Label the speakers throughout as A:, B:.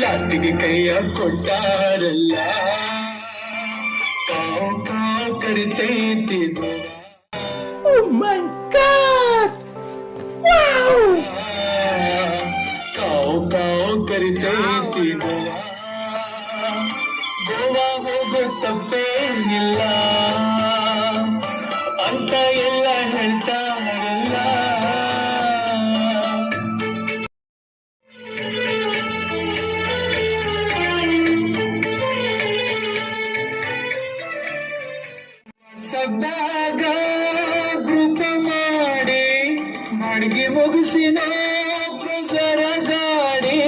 A: ಲಾಸ್ಟಿಗೆ ಕೈಯ ಕೊಟ್ಟಾರಲ್ಲ ಕಾವ್ ಕಾವ್ ಕರಿತೈತಿ Goa.
B: Oh my God! Wow!
A: ಕಾವ್ ಕಾವ್ ಕರಿತೈತಿ ಗೋವಾ. ಗೋವಾ ಹೋಗೋ ತಪ್ಪೇನಿಲ್ಲ ಅಂತ ಎಲ್ಲ ಹೇಳ್ತಾರಲ್ಲ. ಸದ್ದಾಗ ಗ್ರೂಪ್ ಮಾಡಿ ಬಾಡಿಗೆ ಮುಗಿಸಿನ ಪ್ರಸರ ಗಾಡಿ.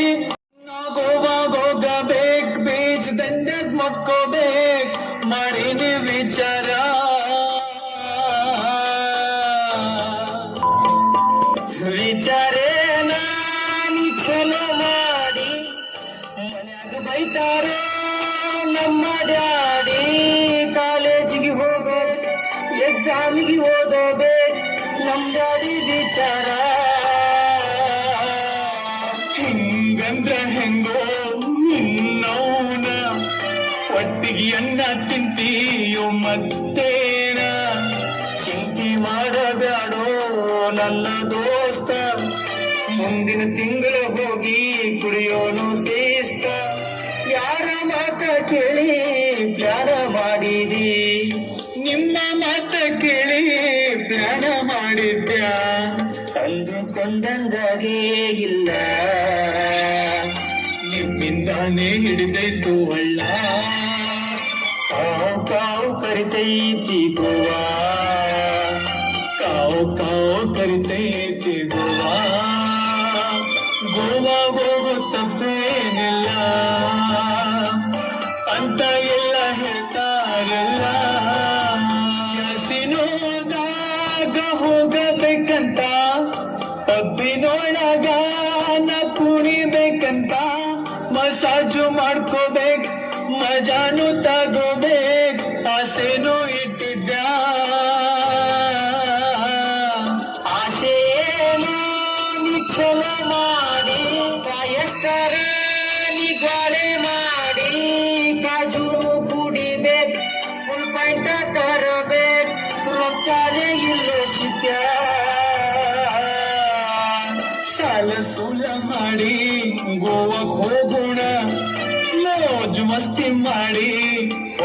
A: ಗೋವಾಗ ಹೋಗಬೇಕ್ ಬೀಚ್ ದಂಡದ್ ಮಕ್ಕೋಬೇಕ್ ಮಾಡಿನಿ ವಿಚಾರ. ವಿಚಾರೇನ ನೀ ಚಲೋ ಮಾಡಿ ಮನ್ಯಾಗ ಬೈತಾರೋ ನಮ್ಮ ಡ್ಯಾಡಿ. ಕಾಲೇಜಿಗೆ ಹೋಗೋದು ಎಕ್ಸಾಮಿಗೆ ಓದೋಬೇಕು ನಮ್ಮ ಡ್ಯಾಡಿ ವಿಚಾರ. ಹಿಂಗಂದ್ರ ಹೆಂಗೋ ನಿನ್ನೌನ ಒಟ್ಟಿಗೆ ಅನ್ನ ತಿಂತೀಯೋ ಮತ್ತೇನ. ಚಿಂತೆ ಮಾಡಬ್ಯಾಡೋ ನನ್ನ ದೋಸ್ತ, ಮುಂದಿನ ತಿಂಗಳು ಹೋಗಿ ಕುಡಿಯೋನು ಸೇಸ್ತ. ಯಾರ ಮಾತ ಕೇಳಿ ಪ್ಲಾನ ಮಾಡಿದಿ, ನಿಮ್ಮ ಮಾತ ಕೇಳಿ ಪ್ಲಾನ ಮಾಡಿದ್ಯ. ಅಂದುಕೊಂಡಂಗಾಗೇ ಇಲ್ಲ, ನಿಮ್ಮಿಂದಾನೇ ಹಿಡಿದೈತು ಹಳ್ಳ. ಕಾವ್ ಕಾವ್ ಕರಿತೈತಿ ಗೋವಾ, ಕಾವ್ ಕಾವ್ ಕರಿತೈತಿ ಗೋವಾ. ಗೋವಾ ಹೋಗೋ ತಪ್ಪೇನಿಲ್ಲ ಅಂತ ಎಲ್ಲ ಹೇಳ್ತಾರಲ್ಲ. ಹಸಿನೋದಾಗ ಹೋಗಬೇಕಂತ, ಪಬ್ಬಿನೊಳಗ ನ ಕುಣಿಬೇಕಂತ. ಮಸಾಜು ಮಾಡ್ಕೋಬೇಕ್ ಮಜಾನು ತಗೋಬೇಕ್ ಆಸೆನೂ ಇಟ್ಟಿದ್ದ. ಆಸೆನ ನೀ ಛಲ ಮಾಡಿ ಎಷ್ಟರ ನೀ ಗಾಳೆ ಮಾಡಿ. ಕಾಜೂನು ಕುಡಿಬೇಕ್ ಫುಲ್ ಪಾಯಿಂಟ ತರಬೇಕ್ ರೊಕ್ಕಾರೆ ಇಲ್ಲೋ ಸಿದ್ಯ. ಸಾಲ ಸೂಲ ಮಾಡಿ ಗೋವಾಗ್ ಹೋಗೋಣ, ಮೋಜು ಮಸ್ತಿ ಮಾಡಿ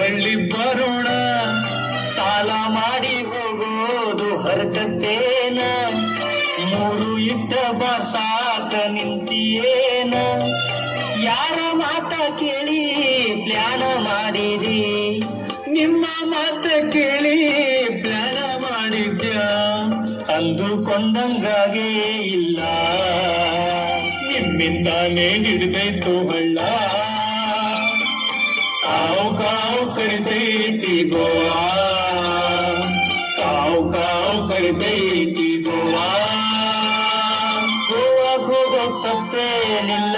A: ಒಳ್ಳಿ ಬರೋಣ. ಸಾಲ ಮಾಡಿ ಹೋಗೋದು ಹರಕತ್ತೇನ, ಮೂರು ಇಟ್ಟ ಬಾಸಾಕ ನಿಂತಿಯೇನ. ಯಾರ ಮಾತ ಕೇಳಿ ಪ್ಲಾನ ಮಾಡಿದಿ, ನಿಮ್ಮ ಮಾತ ಕೇಳಿ ಪ್ಲಾನ ಮಾಡಿದ್ಯ. ಅಂದುಕೊಂಡಂಗಾಗೇ ಇಲ್ಲ, ನಿಮ್ಮಿಂದಾನೇ ಹಿಡಿದೈತು ಹಳ್ಳ. ಕಾವ್ ಕಾವ್ ಕರಿತೈತಿ ಗೋವಾ, ಕಾವ್ ಕಾವ್ ಕರಿತೈತಿ ಗೋವಾ. ಗೋವಾಗ್ ಹೋಗೋ ತಪ್ಪೇನಿಲ್ಲ.